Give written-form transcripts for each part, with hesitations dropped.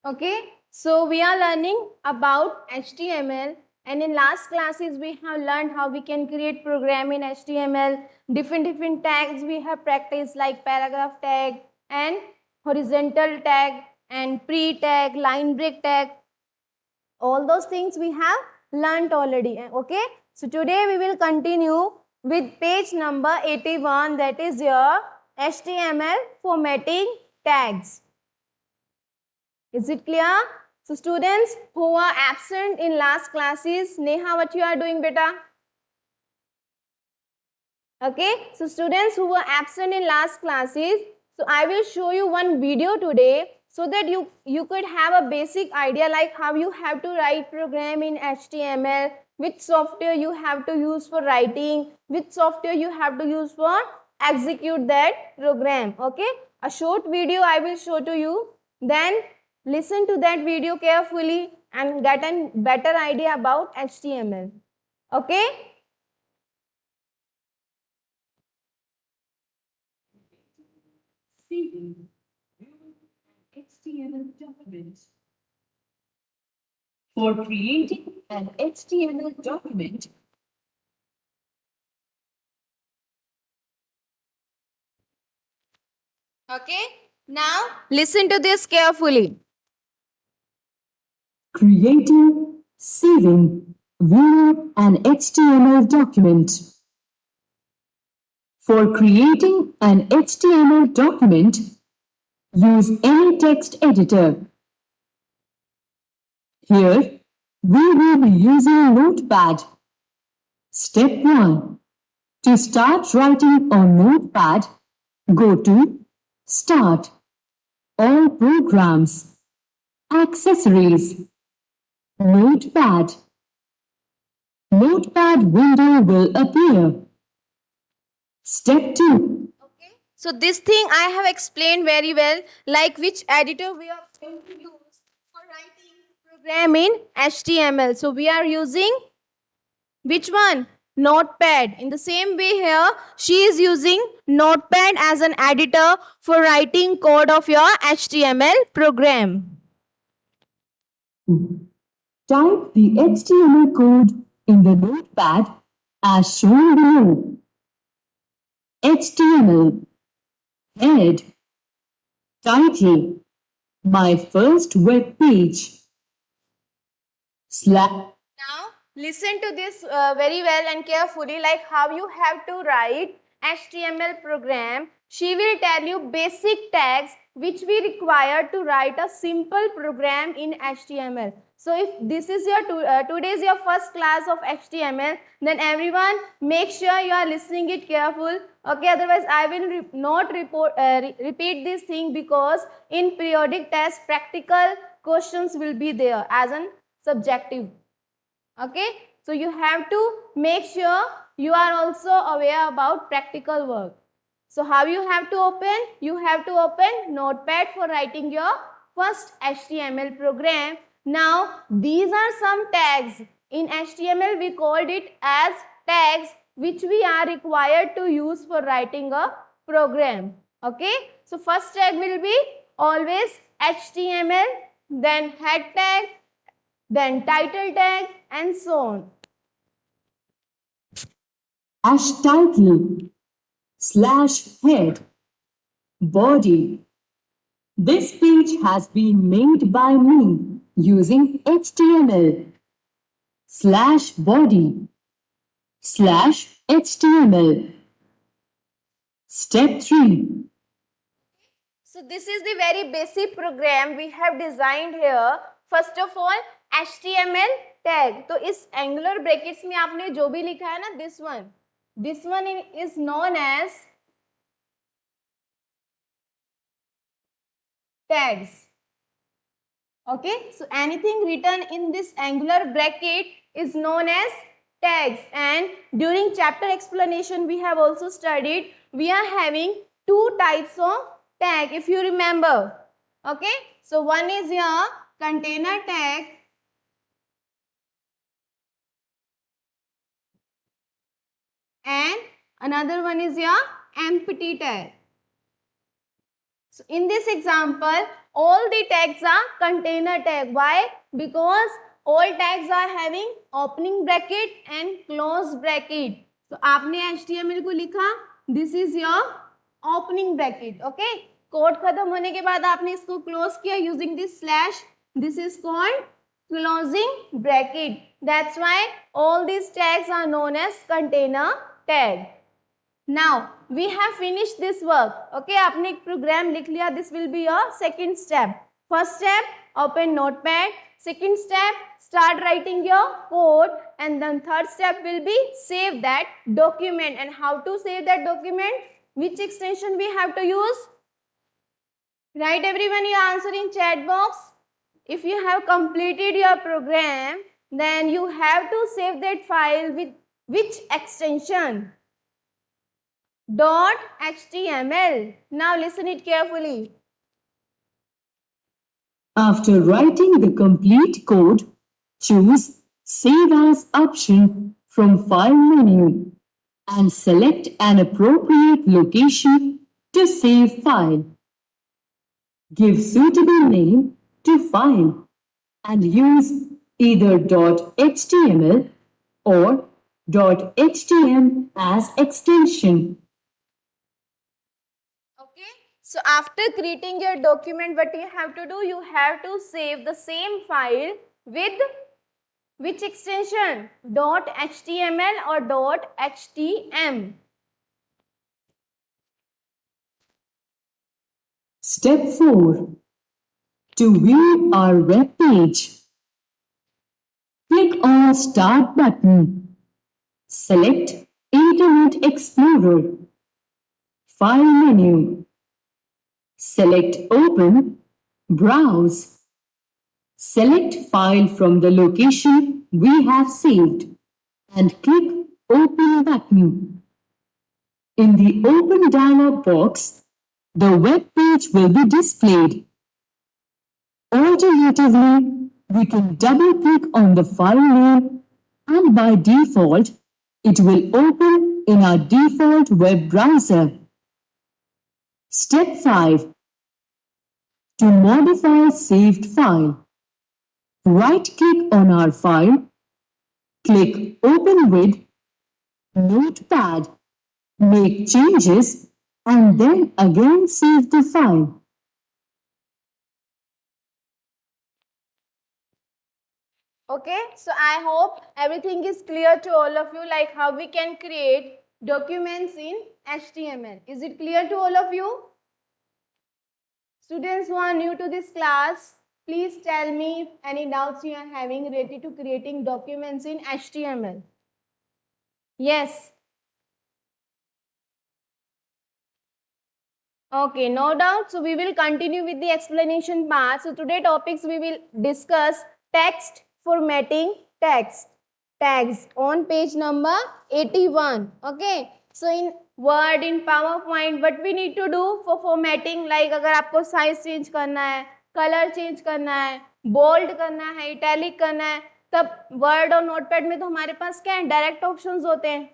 Okay, so we are learning about HTML, and in last classes we have learned how we can create program in HTML. Different tags we have practiced, like paragraph tag and horizontal tag and pre-tag, line break tag. All those things we have learned already. Okay, so today we will continue with page number 81, that is your HTML formatting tags. Is it clear? So students who are absent in last classes, Neha, what you are doing, beta? Okay, so students who were absent in last classes, so I will show you one video today so that you could have a basic idea like how you have to write program in HTML, which software you have to use for writing, which software you have to use for execute that program. Okay, a short video I will show to you, then listen to that video carefully and get a better idea about HTML. Okay. Saving HTML document. For creating an HTML document, Okay, now listen to this carefully. creating, saving, viewing an HTML document. For creating an HTML document, use any text editor. Here, we will be using Notepad. Step 1. To start writing on Notepad, go to Start, All Programs, Accessories, Notepad. Notepad window will appear. Step 2. Okay, so this thing I have explained very well, like which editor we are going to use for writing program in HTML. So we are using which one? Notepad. In the same way here, she is using Notepad as an editor for writing code of your HTML program. Type the HTML code in the Notepad as shown below. HTML Head Title My first web page. Now listen to this very well and carefully, like how you have to write HTML program. She will tell you basic tags which we require to write a simple program in HTML. So if this is your today's your first class of HTML, then everyone make sure you are listening it careful. Okay, otherwise I will not repeat this thing, because in periodic test practical questions will be there as an subjective. Okay, so you have to make sure you are also aware about practical work. So how you have to open? You have to open Notepad for writing your first HTML program. Now these are some tags. In HTML we called it as tags, which we are required to use for writing a program. Okay, so first tag will be always HTML, then head tag, then title tag, and so on. Title /head Body. This page has been made by me using HTML /body /HTML. Step 3. So this is the very basic program we have designed here. First of all, HTML tag. तो इस angular brackets में आपने जो भी लिखा है ना, this one is known as tags. Okay, so anything written in this angular bracket is known as tags. And during chapter explanation we have also studied, we are having two types of tag, if you remember. Okay, so one is your container tag and another one is your empty tag. So in this example, all the tags are container tag. Why? Because all tags are having opening bracket and close bracket. तो आपने HTML को लिखा, this is your opening bracket. Okay, code खत्म होने के बाद आपने इसको क्लोज किया using this slash. This is called closing bracket. That's why all these tags are known as container tag. Now we have finished this work. Okay, आपने एक programme लिख लिया. This will be your second step. First step, open Notepad. Second step, start writing your code, and then third step will be save that document. And how to save that document? Which extension we have to use? Write everyone your answer in chat box. If you have completed your program, then you have to save that file with which extension? .html. Now listen it carefully. After writing the complete code, choose Save As option from File menu and select an appropriate location to save file. Give suitable name to file and use either .html or .htm as extension. Okay, so after creating your document, what you have to do? You have to save the same file with which extension? .html or .htm. Step 4. To view our web page, click on Start button. Select Internet Explorer. File menu. Select Open, Browse. Select file from the location we have saved and click Open button. In the Open dialog box, the web page will be displayed. Alternatively, we can double-click on the file name and by default, it will open in our default web browser. Step 5. To modify saved file, right-click on our file, click Open with, Notepad, make changes, and then again save the file. Okay, so I hope everything is clear to all of you, like how we can create documents in HTML. Is it clear to all of you? Students who are new to this class, please tell me if any doubts you are having related to creating documents in HTML. Yes. Okay, no doubt. So we will continue with the explanation part. So today topics we will discuss text formatting tags on page number 81. Okay, so in Word, in PowerPoint, what we need to do for formatting, like अगर आपको size change करना है, color change करना है, bold करना है, italic करना है, तब Word और Notepad में तो हमारे पास क्या है, डायरेक्ट ऑप्शंस होते हैं.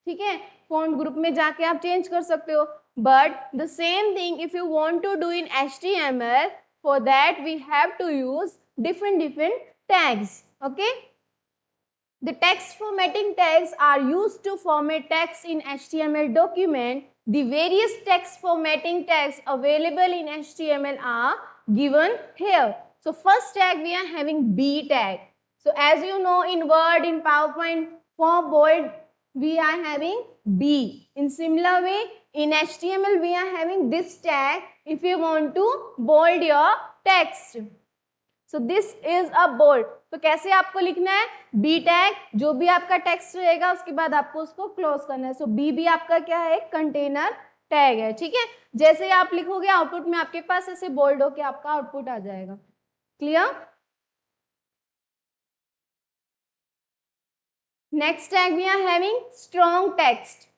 ठीक है, फॉन्ट ग्रुप में जाके आप चेंज कर सकते हो. But the same thing if you want to do in HTML, for that we have to use different tags. Okay, the text formatting tags are used to format text in HTML document. The various text formatting tags available in HTML are given here. So first tag we are having B tag. So as you know, in Word, in PowerPoint, for bold we are having B. In similar way, in HTML we are having this tag if you want to bold your text. So this is a bold. तो कैसे आपको लिखना है? B tag, जो भी आपका text रहेगा उसके बाद आपको उसको क्लोज करना है. सो B भी आपका क्या है? कंटेनर टैग है. ठीक है, जैसे ही आप लिखोगे आउटपुट में आपके पास ऐसे बोल्ड होके आपका आउटपुट आ जाएगा. Clear? Next tag we are having strong text.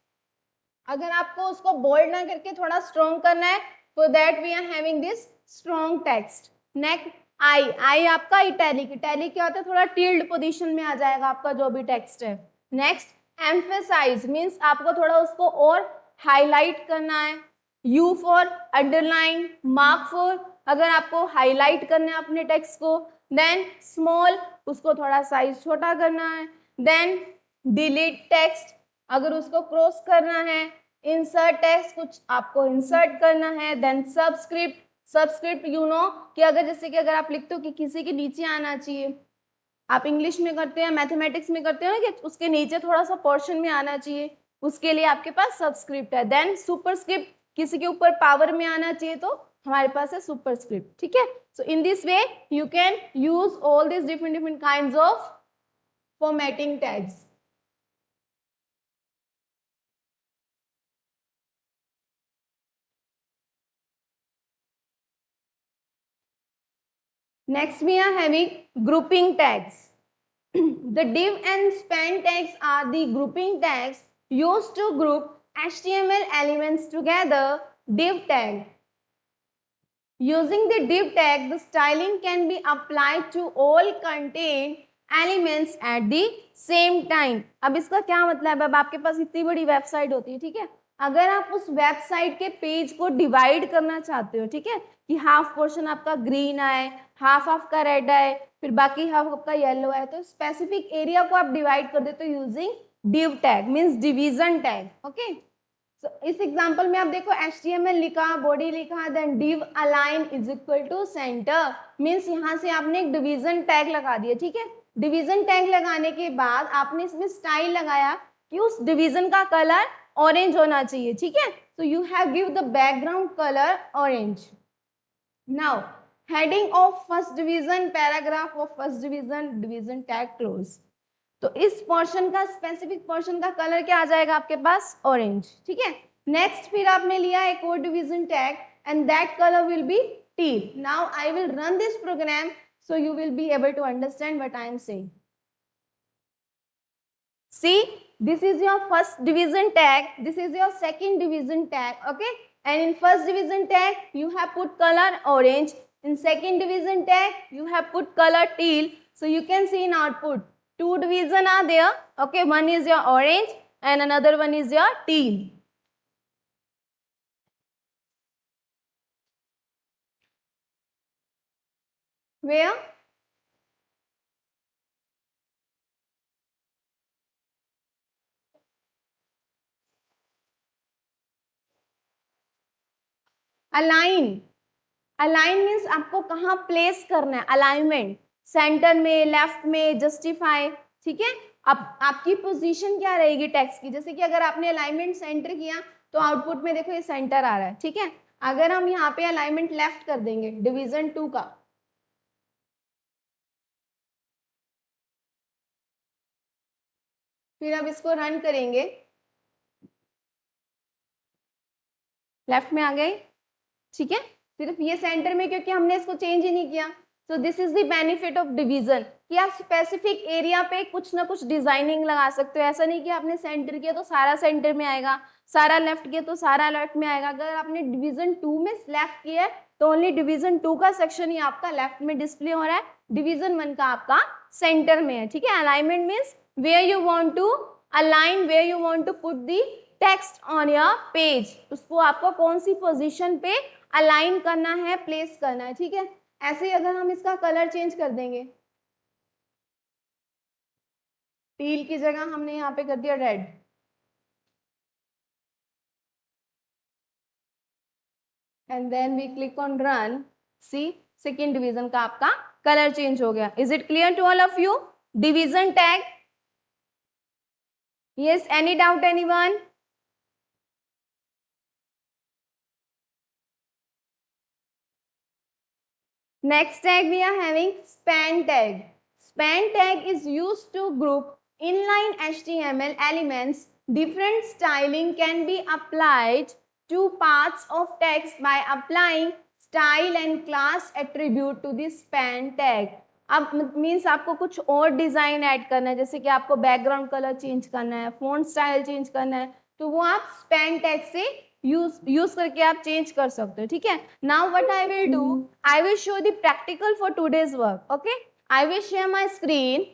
अगर आपको उसको बोल्ड ना करके थोड़ा स्ट्रॉन्ग करना है, for that we are having this strong text. Next I आपका इटैलिक. इटैलिक क्या होता है? थोड़ा टिल्ड पोजीशन में आ जाएगा आपका जो भी टेक्स्ट है. नेक्स्ट एम्फेसाइज मीन्स आपको थोड़ा उसको और हाईलाइट करना है. You for underline, mark for अगर आपको हाईलाइट करना है अपने टेक्स्ट को, देन स्मॉल, उसको थोड़ा साइज छोटा करना है, देन डिलीट टेक्स्ट, अगर उसको क्रॉस करना है, इंसर्ट टेक्स्ट, कुछ आपको इंसर्ट करना है, then subscript, subscript you know कि अगर जैसे कि अगर आप लिखते हो कि किसी के नीचे आना चाहिए, आप इंग्लिश में करते हैं, मैथमेटिक्स में करते हो ना कि उसके नीचे थोड़ा सा पोर्शन में आना चाहिए, उसके लिए आपके पास सबस्क्रिप्ट है। देन सुपरस्क्रिप्ट, किसी के ऊपर पावर में आना चाहिए तो हमारे पास है सुपरस्क्रिप्ट, ठीक है। So in this way you can use all this different kinds of formatting tags. Next we are having grouping tags. The div and span tags are the grouping tags used to group HTML elements together. Div tag. Using the div tag, the styling can be applied to all content elements at the same time. अब इसका क्या मतलब है, अब आपके पास इतनी बड़ी website होती है, ठीक है, अगर आप उस वेबसाइट के पेज को डिवाइड करना चाहते हो, ठीक है, कि हाफ पोर्शन आपका ग्रीन आए, हाफ आपका रेड आए, फिर बाकी हाफ आपका येलो आए, तो स्पेसिफिक एरिया को आप डिवाइड कर देते हो using div tag, means division tag. Okay, इस एग्जांपल में आप देखो HTML लिखा, बॉडी लिखा, then div align is equal to centre, means यहाँ से आपने एक डिवीजन टैग लगा दिया, ठीक है। डिवीजन टैग लगाने के बाद आपने इसमें स्टाइल लगाया कि उस डिवीजन का कलर ऑरेंज होना चाहिए, ठीक है। तो you have give the background colour orange. Now heading of first division, paragraph of first division, division tag close. तो इस पोर्शन का, स्पेसिफिक पोर्शन का कलर क्या आ जाएगा आपके पास, ऑरेंज, ठीक है। नेक्स्ट फिर आपने लिया एक और division tag and that colour will be teal. Now I will run this program so you will be able to understand what I am saying. See, this is your first division tag, this is your second division tag, okay, and in first division tag you have put color orange, in second division tag you have put color teal. So you can see in output two division are there, okay, one is your orange and another one is your teal. Where align, align means आपको कहाँ place करना है, alignment, centre में, left में, justify, ठीक है। अब आपकी पोजीशन क्या रहेगी टेक्स्ट की, जैसे कि अगर आपने अलाइनमेंट सेंटर किया तो आउटपुट में देखो ये सेंटर आ रहा है, ठीक है। अगर हम यहाँ पे अलाइनमेंट लेफ्ट कर देंगे डिवीजन 2 का, फिर अब इसको रन करेंगे, लेफ्ट में आ गए, ठीक है। सिर्फ ये सेंटर में, क्योंकि हमने इसको चेंज ही नहीं किया। So this is the benefit of division कि आप स्पेसिफिक एरिया पे कुछ ना कुछ डिजाइनिंग लगा सकते हो। ऐसा नहीं कि आपने सेंटर किया तो सारा सेंटर में आएगा, सारा लेफ्ट किया तो सारा लेफ्ट में आएगा। अगर आपने डिवीजन 2 में लेफ्ट किया है तो ओनली डिवीजन 2 का सेक्शन ही आपका लेफ्ट में डिस्प्ले हो रहा है, डिवीजन 1 का आपका सेंटर में है, ठीक है। Alignment means where you want to align, where you want to put the text on your page, उसको आपको कौन सी पोजीशन पे अलाइन करना है, प्लेस करना है, ठीक है। ऐसे ही अगर हम इसका कलर चेंज कर देंगे, टील की जगह हमने यहाँ पे कर दिया red, and then we click on run, see second division का आपका कलर चेंज हो गया। Is it clear to all of you? Division tag, yes, any doubt anyone? Next tag we are having span tag. Span tag is used to group inline HTML elements. Different styling can be applied to parts of text by applying style and class attribute to the span tag. अब means आपको कुछ और design add करना है, जैसे कि आपको background colour change करना है, फॉन्ट स्टाइल चेंज करना है, तो वो आप स्पैन टैग से यूज करके आप चेंज कर सकते हो, ठीक है। Now what I will do, I will show the practical for today's work, okay. I will share my screen